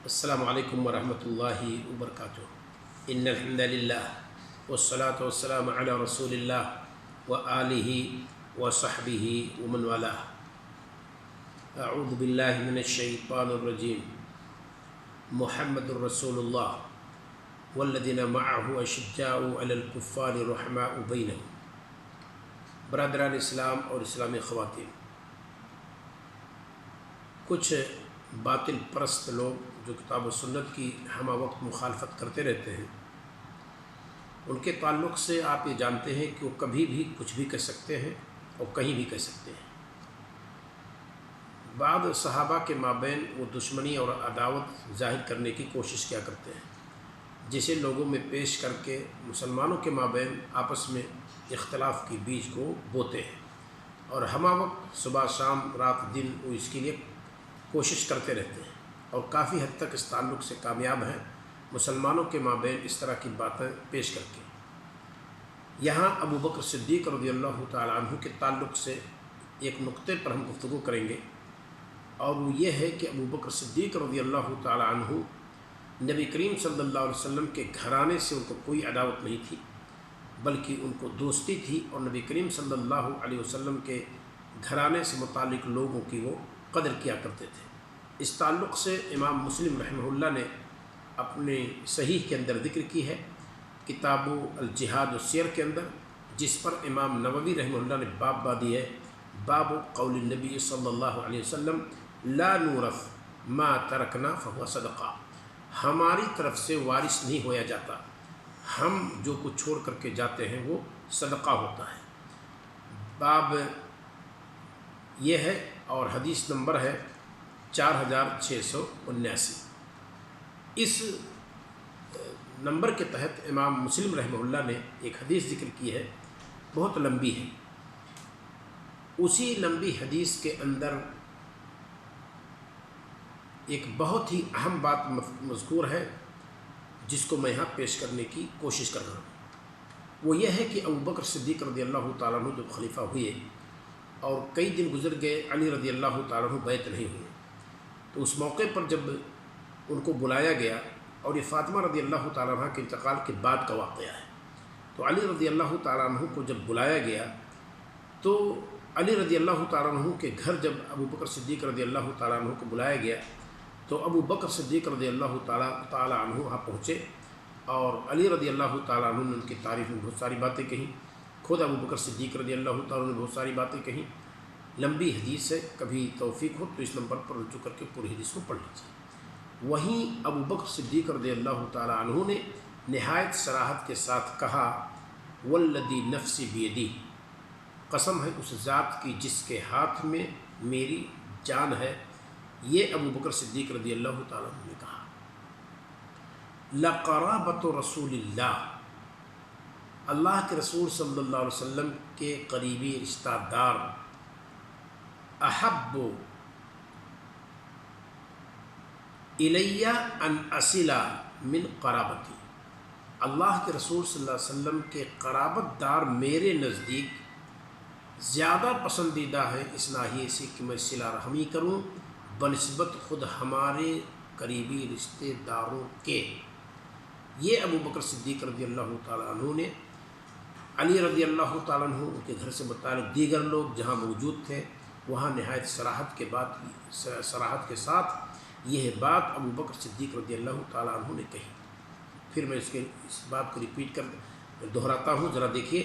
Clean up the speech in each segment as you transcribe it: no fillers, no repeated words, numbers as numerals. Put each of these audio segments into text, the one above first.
السلام علیکم ورحمۃ اللہ وبرکاتہ۔ ان الحمد للہ والصلاة والسلام علی رسول اللہ وآلہ وصحبہ ومن والاه۔ اعوذ باللہ من الشیطان الرجیم۔ محمد الرسول اللہ والذین معه اشداء علی الکفار رحماء بینہم۔ برادران اسلام اور اسلامی خواتین، کچھ باطل پرست لوگ جو کتاب و سنت کی ہمہ وقت مخالفت کرتے رہتے ہیں، ان کے تعلق سے آپ یہ جانتے ہیں کہ وہ کبھی بھی کچھ بھی کہہ سکتے ہیں اور کہیں بھی کہہ سکتے ہیں۔ بعض صحابہ کے مابین وہ دشمنی اور عداوت ظاہر کرنے کی کوشش کیا کرتے ہیں، جسے لوگوں میں پیش کر کے مسلمانوں کے مابین آپس میں اختلاف کی بیج کو بوتے ہیں، اور ہمہ وقت صبح شام رات دن وہ اس کے لیے کوشش کرتے رہتے ہیں، اور کافی حد تک اس تعلق سے کامیاب ہیں مسلمانوں کے مابین اس طرح کی باتیں پیش کر کے۔ یہاں ابو بکر صدیق رضی اللہ تعالیٰ عنہ کے تعلق سے ایک نقطے پر ہم گفتگو کریں گے، اور وہ یہ ہے کہ ابو بکر صدیق رضی اللہ تعالیٰ عنہ نبی کریم صلی اللہ علیہ وسلم کے گھرانے سے ان کو کوئی عداوت نہیں تھی، بلکہ ان کو دوستی تھی، اور نبی کریم صلی اللہ علیہ وسلم کے گھرانے سے متعلق لوگوں کی وہ قدر کیا کرتے تھے۔ اس تعلق سے امام مسلم رحمہ اللہ نے اپنے صحیح کے اندر ذکر کی ہے، کتاب الجہاد والسیر کے اندر، جس پر امام نووی رحمہ اللہ نے باب باندھی ہے، باب قول النبی صلی اللہ علیہ وسلم لا نورث ما ترکنا فہو صدقہ۔ ہماری طرف سے وارث نہیں ہویا جاتا، ہم جو کچھ چھوڑ کر کے جاتے ہیں وہ صدقہ ہوتا ہے۔ باب یہ ہے، اور حدیث نمبر ہے 4679۔ اس نمبر کے تحت امام مسلم رحمہ اللہ نے ایک حدیث ذکر کی ہے، بہت لمبی ہے۔ اسی لمبی حدیث کے اندر ایک بہت ہی اہم بات مذکور ہے، جس کو میں یہاں پیش کرنے کی کوشش کر رہا ہوں۔ وہ یہ ہے کہ ابو بکر صدیق رضی اللہ تعالیٰ عنہ جب خلیفہ ہوئے اور کئی دن گزر گئے، علی رضی اللہ تعالیٰ عنہ بیعت نہیں ہوئے، تو اس موقع پر جب ان کو بلایا گیا، اور یہ فاطمہ رضی اللہ تعالیٰ عنہ کے انتقال کے بعد کا واقعہ ہے، تو علی رضی اللہ تعالیٰ عنہ کو جب بلایا گیا تو علی رضی اللہ تعالیٰ عنہ کے گھر جب ابو بکر صدیق رضی اللہ تعالیٰ عنہ کو بلایا گیا، تو ابو بکر صدیق رضی اللہ تعالیٰ عنہ وہاں پہنچے، اور علی رضی اللہ تعالیٰ عنہ نے ان کی تعریف میں بہت ساری باتیں کہیں، خود ابو بکر صدیق رضی اللہ تعالیٰ عنہ نے بہت ساری باتیں کہیں۔ لمبی حدیث ہے، کبھی توفیق ہو تو اس نمبر پر رجوع کر کے پوری حدیث کو پڑھ لیجیے۔ وہیں ابو بکر صدیق رضی اللہ تعالیٰ عنہ نے نہایت صراحت کے ساتھ کہا، والذی نفسی بیدی، قسم ہے اس ذات کی جس کے ہاتھ میں میری جان ہے۔ یہ ابو بکر صدیق رضی اللہ تعالیٰ عنہ نے کہا، لقرابۃ رسول اللہ، اللہ کے رسول صلی اللہ علیہ وسلم کے قریبی رشتہ دار، احب الی ان اصل من قرابتی، اللہ کے رسول صلی اللہ علیہ وسلم کے قرابت دار میرے نزدیک زیادہ پسندیدہ ہے اس ناحیے سے کہ میں صلہ رحمی کروں بنسبت خود ہمارے قریبی رشتہ داروں کے۔ یہ ابو بکر صدیق رضی اللہ تعالیٰ عنہ نے علی رضی اللہ تعالیٰ عنہ ان کے گھر سے متعلق دیگر لوگ جہاں موجود تھے، وہاں نہایت صراحت کے ساتھ یہ بات ابو بکر صدیق رضی اللہ تعالیٰ عنہ نے کہی۔ پھر میں اس بات کو ریپیٹ کر دہراتا ہوں، ذرا دیکھیے،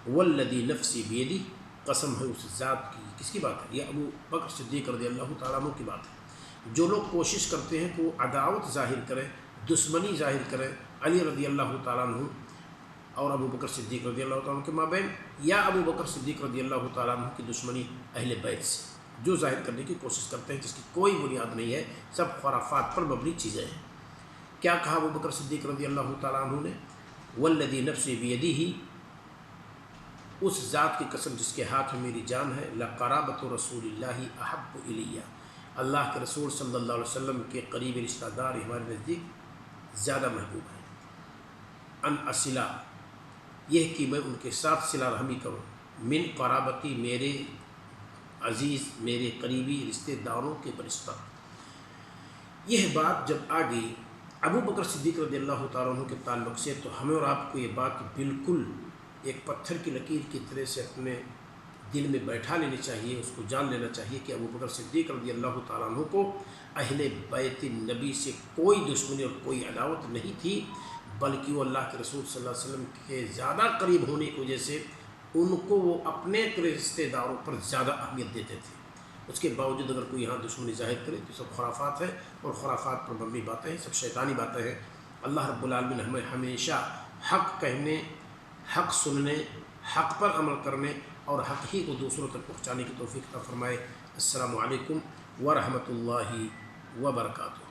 والذی نفسی بیدی، قسم ہے اس ذات کی، کس کی بات ہے؟ یہ ابو بکر صدیق رضی اللہ تعالیٰ عنہ کی بات ہے۔ جو لوگ کوشش کرتے ہیں کہ وہ عداوت ظاہر کریں، دشمنی ظاہر کریں علی رضی اللہ تعالیٰ عنہ اور ابو بکر صدیق رضی اللہ تعالیٰ عنہ کے مابین، یا ابو بکر صدیق رضی اللہ تعالیٰ عنہ کی دشمنی اہل بیت سے، جو ظاہر کرنے کی کوشش کرتے ہیں جس کی کوئی بنیاد نہیں ہے، سب خرافات پر مبنی چیزیں ہیں۔ کیا کہا ابو بکر صدیق رضی اللہ تعالیٰ عنہ نے؟ والذی نفسی بیدہ، اس ذات کی قسم جس کے ہاتھ میں میری جان ہے، لقرابۃ رسول اللہ احب الی، اللہ کے رسول صلی اللہ علیہ وسلم کے قریبی رشتہ دار ہمارے نزدیک زیادہ محبوب ہیں۔ ان اصلہ، یہ کہ میں ان کے ساتھ صلہ رحمی کروں، من قرابتی، میرے عزیز میرے قریبی رشتہ داروں کے بنسبت۔ یہ بات جب آ گئی ابو بکر صدیق رضی اللہ تعالیٰ عنہ کے تعلق سے، تو ہمیں اور آپ کو یہ بات بالکل ایک پتھر کی لکیر کی طرح سے اپنے دل میں بیٹھا لینی چاہیے، اس کو جان لینا چاہیے کہ ابو بکر صدیق رضی اللہ تعالیٰ عنہ کو اہل بیت نبی سے کوئی دشمنی اور کوئی عداوت نہیں تھی، بلکہ وہ اللہ کے رسول صلی اللہ علیہ وسلم کے زیادہ قریب ہونے کی وجہ سے ان کو وہ اپنے رشتہ داروں پر زیادہ اہمیت دیتے تھے۔ اس کے باوجود اگر کوئی یہاں دشمنی ظاہر کرے تو سب خرافات ہے، اور خرافات پر مبنی باتیں ہیں، سب شیطانی باتیں ہیں۔ اللہ رب العالمین ہمیں ہمیشہ حق کہنے، حق سننے، حق پر عمل کرنے اور حق ہی کو دوسروں تک پہنچانے کی توفیق عطا فرمائے۔ السلام علیکم ورحمۃ اللہ وبرکاتہ۔